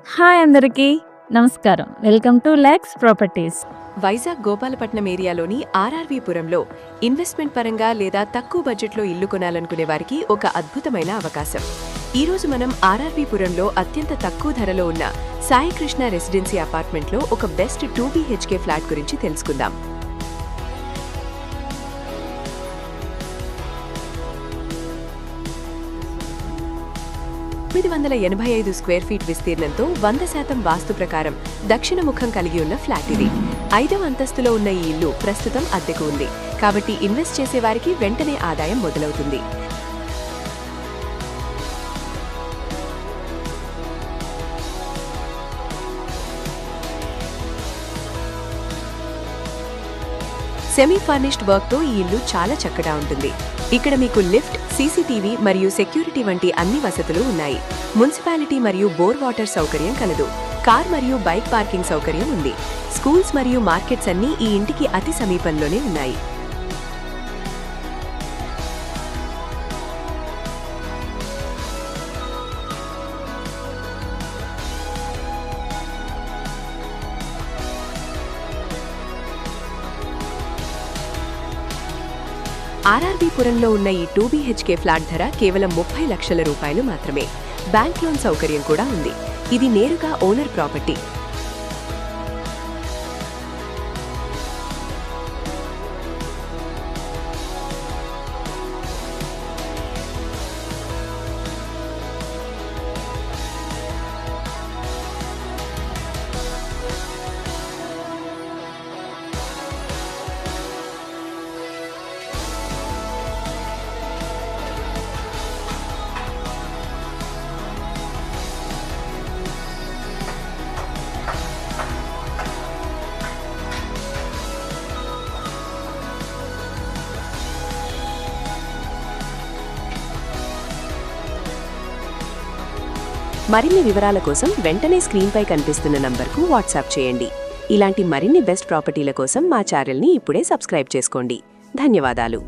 Hi అందరికీ నమస్కారం. Welcome to Lex properties. Vizag Gopalapatnam ఏరియాలోని ఆర్ఆర్వీపురంలో ఇన్వెస్ట్మెంట్ పరంగా లేదా తక్కువ బడ్జెట్లో ఇల్లు కొనాలనుకునే వారికి ఒక అద్భుతమైన అవకాశం. ఈరోజు మనం ఆర్ఆర్వీపురంలో అత్యంత తక్కువ ధరలో ఉన్న సాయికృష్ణ రెసిడెన్సీ అపార్ట్మెంట్లో ఒక బెస్ట్ 2 BHK ఫ్లాట్ గురించి తెలుసుకుందాం. 985 స్క్వేర్ ఫీట్ విస్తీర్ణంతో 100% వాస్తు ప్రకారం దక్షిణ ముఖం కలిగి ఉన్న ఫ్లాట్ ఇది. 5వ అంతస్తులో ఉన్న ఈ ఇల్లు ప్రస్తుతం అద్దెకు ఉంది, కాబట్టి ఇన్వెస్ట్ చేసేవారికి వెంటనే ఆదాయం మొదలవుతుంది. సెమీ ఫర్నిష్డ్ వర్క్తో ఈ ఇల్లు చాలా చక్కగా ఉంటుంది. ఇక్కడ మీకు లిఫ్ట్, సీసీటీవీ మరియు సెక్యూరిటీ వంటి అన్ని వసతులు ఉన్నాయి. మున్సిపాలిటీ మరియు బోర్ వాటర్ సౌకర్యం కలదు. కార్ మరియు బైక్ పార్కింగ్ సౌకర్యం ఉంది. స్కూల్స్ మరియు మార్కెట్స్ అన్నీ ఈ ఇంటికి అతి సమీపంలోనే ఉన్నాయి. ఆర్ఆర్వీపురంలో ఉన్న ఈ 2 BHK ఫ్లాట్ ధర కేవలం 30 లక్షల రూపాయలు మాత్రమే. బ్యాంక్ లోన్ సౌకర్యం కూడా ఉంది. ఇది నేరుగా ఓనర్ ప్రాపర్టీ. మరిన్ని వివరాల కోసం వెంటనే స్క్రీన్పై కనిపిస్తున్న నంబర్కు వాట్సాప్ చేయండి. ఇలాంటి మరిన్ని బెస్ట్ ప్రాపర్టీల కోసం మా ఛానల్ని ఇప్పుడే సబ్స్క్రైబ్ చేసుకోండి. ధన్యవాదాలు.